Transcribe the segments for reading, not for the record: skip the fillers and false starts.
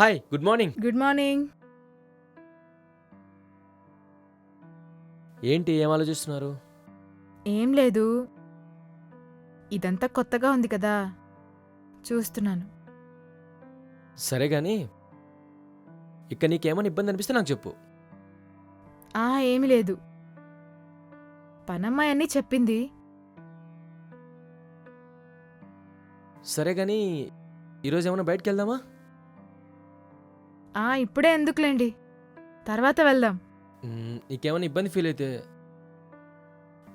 Hi, good morning. Good morning. ఏంటి ఏం ఆలోచిస్తున్నారు? ఏం లేదు. ఇదంతా కొత్తగా ఉంది కదా, చూస్తున్నాను. సరే గాని ఇక నీకేమైనా ఇబ్బంది అనిపిస్తే నాకు చెప్పు. ఏమీ లేదు. పనమ్మాయి అన్నీ చెప్పింది. సరే గాని ఈరోజు ఏమైనా బయటకు వెళ్దామా? ఇప్పుడే ఎందుకులేండి, తర్వాత వెళ్దాం. నీకేమైనా ఇబ్బంది ఫీల్ అయితే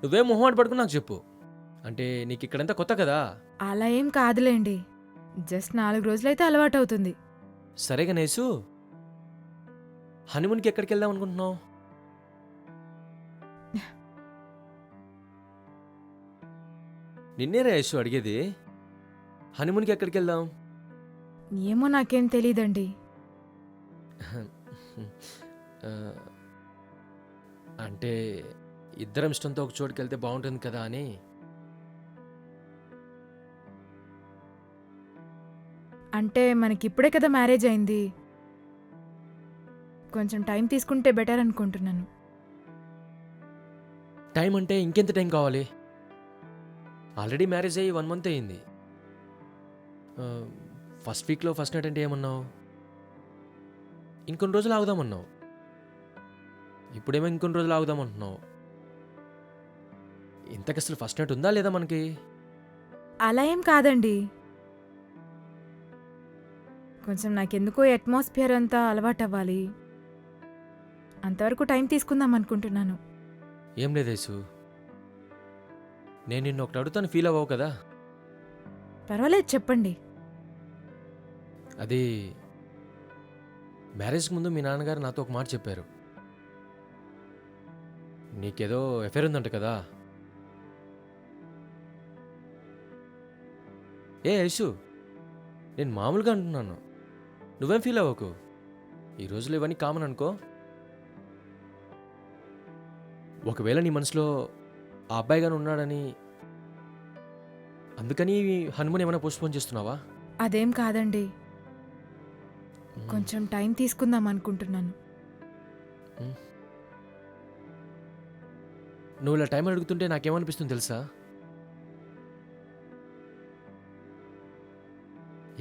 నువ్వేం మొహమాట పడుకుని నాకు చెప్పు. అంటే నీకు ఇక్కడంతా కొత్త కదా. అలా ఏం కాదులేండి, జస్ట్ 4 రోజులైతే అలవాటవుతుంది. సరే గణేశు, హనీమూన్కి ఎక్కడికి వెళ్దాం అనుకుంటున్నావు? నిన్నే రేసు అడిగేది. హనీమూన్కి ఎక్కడికి వెళ్దాం? ఏమో నాకేం తెలీదండి. ఆ, అంటే ఇద్దరం ఇష్టంతో ఒక చోటుకి వెళ్తే బాగుంటుంది కదా అని. అంటే మనకిప్పుడే కదా మ్యారేజ్ అయింది, కొంచెం టైం తీసుకుంటే బెటర్ అనుకుంటున్నాను. టైం అంటే ఇంకెంత టైం కావాలి? ఆల్రెడీ మ్యారేజ్ అయ్యి 1 మంత్ అయ్యింది. ఫస్ట్ వీక్లో ఫస్ట్ నైట్ అంటే ఏమన్నావు? ఇంకొన్ని రోజులు ఆగుదామన్నావు. ఇప్పుడేమో ఇంకొన్ని రోజులు ఆగుదామంటున్నావు. ఇంతకు అసలు ఫస్ట్ నైట్ ఉందా లేదా మనకి? అలా ఏం కాదండి, కొంచెం నాకెందుకో అట్మాస్ఫియర్ అంతా అలవాటవ్వాలి. అంతవరకు టైం తీసుకుందాం అనుకుంటున్నాను. ఏం లేదేసు, నేను నిన్ను ఒకటి అడుగుతాను, ఫీల్ అవ్వవు కదా? పర్వాలేదు, చెప్పండి. అది మ్యారేజ్కి ముందు మీ నాన్నగారు నాతో ఒక మాట చెప్పారు. నీకేదో ఎఫైర్ ఉందంట కదా. ఏ యశు, నేను మామూలుగా అంటున్నాను, నువ్వేం ఫీల్ అవ్వకు. ఈ రోజులు ఇవన్నీ కామన్ అనుకో. ఒకవేళ నీ మనసులో ఆ అబ్బాయి గాని ఉన్నాడని అందుకని హనుమూన్ ఏమైనా పోస్ట్పోన్ చేస్తున్నావా? అదేం కాదండి, కొంచెం టైం తీసుకుందాం అనుకుంటున్నాను. నువ్వు ఇలా టైం అడుగుతుంటే నాకేమనిపిస్తుంది తెలుసా?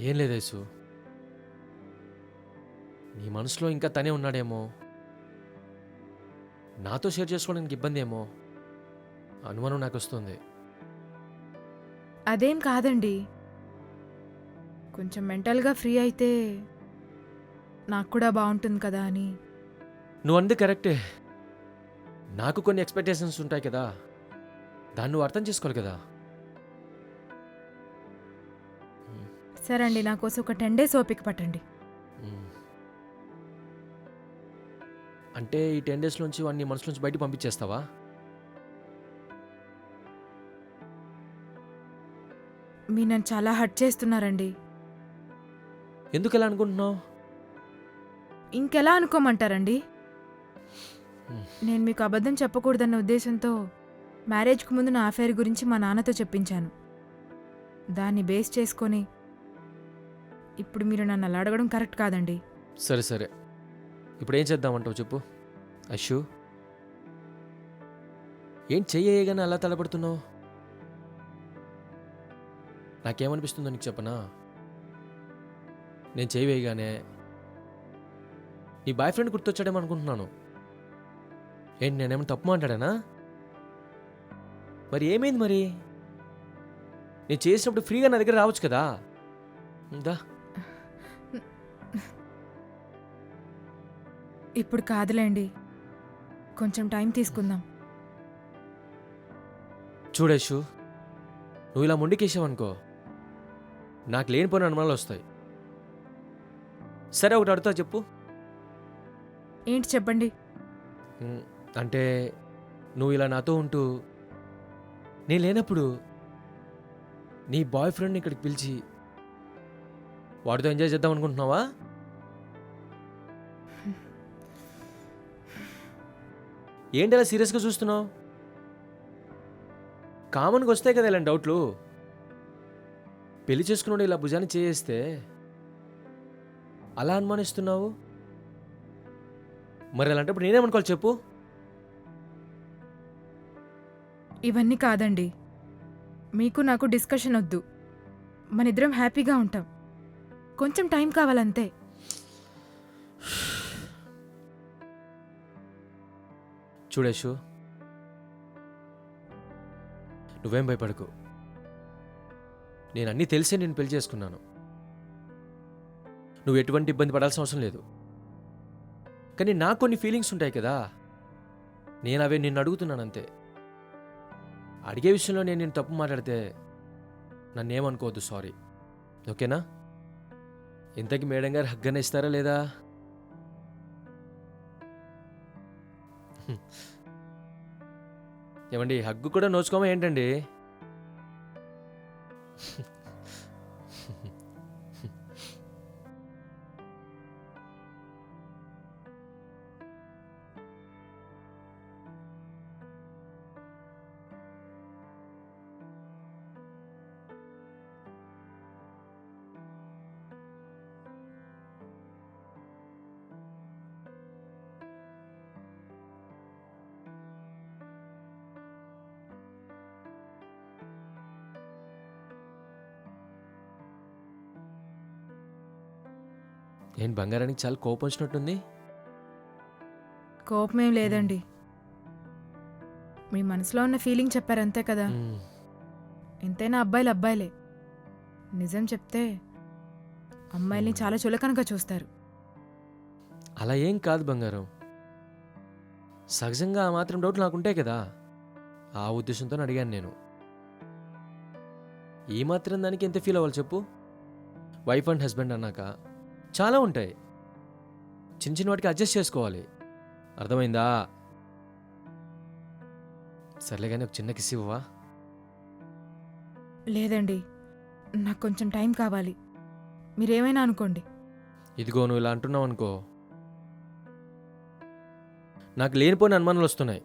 ఏం లేదేసు, నీ మనసులో ఇంకా తనే ఉన్నాడేమో, నాతో షేర్ చేసుకోవడానికి ఇబ్బంది ఏమో అనుమానం నాకు వస్తుంది. అదేం కాదండి, కొంచెం మెంటల్గా ఫ్రీ అయితే నాకు కూడా బాగుంటుంది కదా అని. నువ్వు అంది కరెక్టే. నాకు కొన్ని ఎక్స్పెక్టేషన్స్ ఉంటాయి కదా, దాన్ని నువ్వు అర్థం చేసుకోవాలి కదా. సరే అండి, నా కోసం ఒక 10 days ఓపిక పట్టండి. అంటే ఈ 10 days నుంచి వాడిని మనసు నుంచి బయట పంపించేస్తావా? మీరు నన్ను చాలా హర్ట్ చేస్తున్నారండి. ఎందుకు ఎలా అనుకుంటున్నావు? ఇంకెలా అనుకోమంటారండి? నేను మీకు అబద్ధం చెప్పకూడదన్న ఉద్దేశంతో మ్యారేజ్కు ముందు నా అఫైర్ గురించి మా నాన్నతో చెప్పించాను. దాన్ని బేస్ చేసుకొని ఇప్పుడు మీరు నన్ను అలా అడగడం కరెక్ట్ కాదండి. సరే సరే, ఇప్పుడు ఏం చేద్దామంటావు చెప్పు. అశు, ఏం చెయ్యగానే అలా తలపడుతున్నావు? నాకేమనిపిస్తుందో నీకు చెప్పనా? నేను చేయి వేయగానే నీ బాయ్ ఫ్రెండ్ గుర్తొచ్చాడేమో అనుకుంటున్నాను. ఏంటి, నేనేమన్నా తప్పు మాట్లాడానా? మరి ఏమైంది? మరి నేను చేసినప్పుడు ఫ్రీగా నా దగ్గర రావచ్చు కదా. దా. ఇప్పుడు కాదులేండి, కొంచెం టైం తీసుకుందాం. చూడేషు, నువ్వు ఇలా మొండికేసావనుకో నాకు లేనిపోయిన అనుమానాలు వస్తాయి. సరే, ఒకటి అడుగుతా చెప్పు. ఏంటి చెప్పండి. అంటే నువ్వు ఇలా నాతో ఉంటూ నేను లేనప్పుడు నీ బాయ్ ఫ్రెండ్ని ఇక్కడికి పిలిచి వాడితో ఎంజాయ్ చేద్దాం అనుకుంటున్నావా? ఏంటి అలా సీరియస్గా చూస్తున్నావు? కామన్గా వస్తాయి కదా ఇలాంటి డౌట్లు. పెళ్లి చేసుకున్నాడు ఇలా భుజాన్ని చేస్తే అలా అనుమానిస్తున్నావు? మరి అలాంటప్పుడు నేనేమనుకోవాలి చెప్పు? ఇవన్నీ కాదండి. మీకు నాకు డిస్కషన్ వద్దు. మనిద్దరం హ్యాపీగా ఉంటాం. కొంచెం టైం కావాలంతే. చూడేషు, నువ్వేం భయపడకు. నేను అన్నీ తెలిసే నేను పెళ్లి చేసుకున్నాను. నువ్వు ఎటువంటి ఇబ్బంది పడాల్సిన అవసరం లేదు. కానీ నాకు కొన్ని ఫీలింగ్స్ ఉంటాయి కదా, నేను అవే నిన్ను అడుగుతున్నాను అంతే. అడిగే విషయంలో నేను నేను తప్పు మాట్లాడితే నన్నేమనుకోవద్దు, సారీ. ఓకేనా? ఇంతకీ మేడం గారు హగ్గన ఇస్తారా లేదా? ఏమండి, హగ్గు కూడా నోచుకోమా ఏంటండి? ఏంటి బంగారానికి చాలా కోపం వచ్చినట్టుంది? కోపమేం లేదండి. మీ మనసులో ఉన్న ఫీలింగ్ చెప్పారంతే కదా. మ్మ్. ఎంతైనా అబ్బాయిలు అబ్బాయిలే. నిజం చెప్తే అమ్మాయిల్ని చాలా చులకనగా చూస్తారు. అలా ఏం కాదు బంగారం. సహజంగా ఆ మాత్రం డౌట్ నాకుంటాయి కదా, ఆ ఉద్దేశంతో అడిగాను నేను. ఈ మాత్రం దానికి ఎంత ఫీల్ అవ్వాలి చెప్పు? వైఫ్ అండ్ హస్బెండ్ అన్నాక చాలా ఉంటాయి. చిన్న చిన్న వాటికి అడ్జస్ట్ చేసుకోవాలి. అర్థమైందా? సర్లే కానీ ఒక చిన్న కిస్ ఇవ్వవా? లేదండి, నాకు కొంచెం టైం కావాలి. మీరేమైనా అనుకోండి. ఇదిగో నువ్వు ఇలా అంటున్నావు అనుకో, నాకు లేనిపోయిన అనుమానాలు వస్తున్నాయి.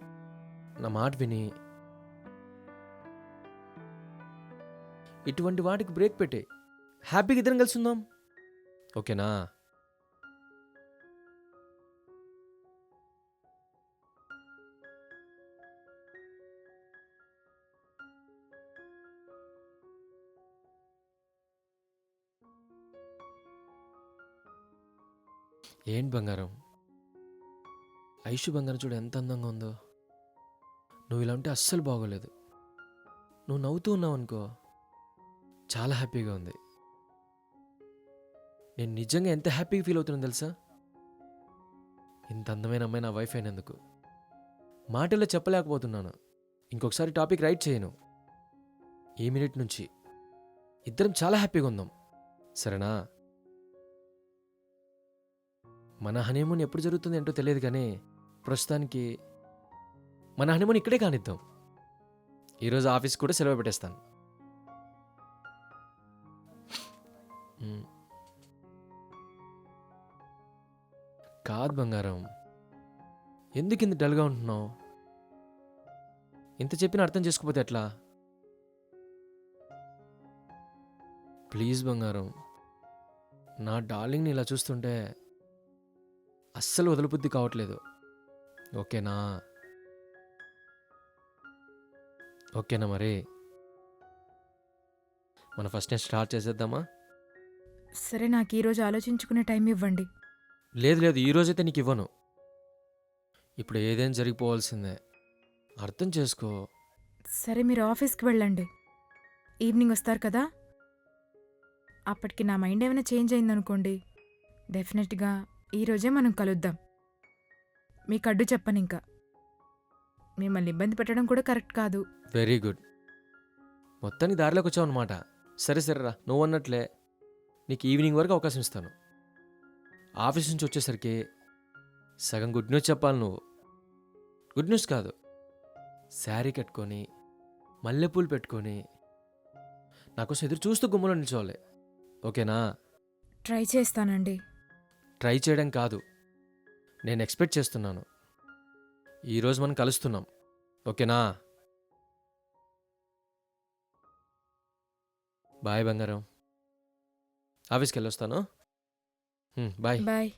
నా మాట విని ఇటువంటి వాటికి బ్రేక్ పెట్టే హ్యాపీగా ఇద్దరం కలిసి ఉందాం. ఓకేనా? ఏంటి బంగారం, ఐషు బంగారం చూడు ఎంత అందంగా ఉందో. నువ్వు ఇలా ఉంటే అస్సలు బాగోలేదు. నువ్వు నవ్వుతూ ఉన్నావు అనుకో, చాలా హ్యాపీగా ఉంది. నేను నిజంగా ఎంత హ్యాపీగా ఫీల్ అవుతున్నాను తెలుసా? ఇంత అందమైన అమ్మాయి నా వైఫ్ అయినందుకు మాటల్లో చెప్పలేకపోతున్నాను. ఇంకొకసారి టాపిక్ రైట్ చేయను. ఈ మినిట్ నుంచి ఇద్దరం చాలా హ్యాపీగా ఉందాం, సరేనా? మన హనీమూన్ ఎప్పుడు జరుగుతుంది ఏంటో తెలియదు, కానీ ప్రస్తుతానికి మన హనీమూన్ ఇక్కడే కానిద్దాం. ఈరోజు ఆఫీస్ కూడా సెలవు పెట్టేస్తాను. మ్. కాదు బంగారం, ఎందుకు ఇంత డల్గా ఉంటున్నావు? ఇంత చెప్పిన అర్థం చేసుకోపోతే ఎట్లా? ప్లీజ్ బంగారం, నా డార్లింగ్ని ఇలా చూస్తుంటే అస్సలు వదలబుద్ధి కావట్లేదు. ఓకేనా? ఓకేనా మరి? మన ఫస్ట్ నేను స్టార్ట్ చేసేద్దామా? సరే, నాకు ఈరోజు ఆలోచించుకునే టైం ఇవ్వండి. లేదు లేదు, ఈరోజైతే నీకు ఇవ్వను. ఇప్పుడు ఏదైనా జరిగిపోవాల్సిందే, అర్థం చేసుకో. సరే, మీరు ఆఫీస్కి వెళ్ళండి. ఈవినింగ్ వస్తారు కదా. అప్పటికి నా మైండ్ ఏమైనా చేంజ్ అయిందనుకోండి, డెఫినెట్గా ఈరోజే మనం కలుద్దాం. మీకు అడ్డు చెప్పను ఇంకా. మిమ్మల్ని ఇబ్బంది పెట్టడం కూడా కరెక్ట్ కాదు. వెరీ గుడ్, మొత్తానికి దారిలోకి వచ్చావు అనమాట. సరే సరేరా, నువ్వు అన్నట్లే నీకు ఈవినింగ్ వరకు అవకాశం ఇస్తాను. ఆఫీస్ నుంచి వచ్చేసరికి సగం గుడ్ న్యూస్ చెప్పాలి నువ్వు. గుడ్ న్యూస్ కాదు, శారీ కట్టుకొని మల్లెపూలు పెట్టుకొని నాకోసం ఎదురు చూస్తూ గుమ్మలో నిల్చోవాలి. ఓకేనా? ట్రై చేస్తానండి. ట్రై చేయడం కాదు, నేను ఎక్స్పెక్ట్ చేస్తున్నాను. ఈరోజు మనం కలుస్తున్నాం, ఓకేనా? బాయ్ బంగారం, ఆఫీస్కి వెళ్ళొస్తాను. Bye bye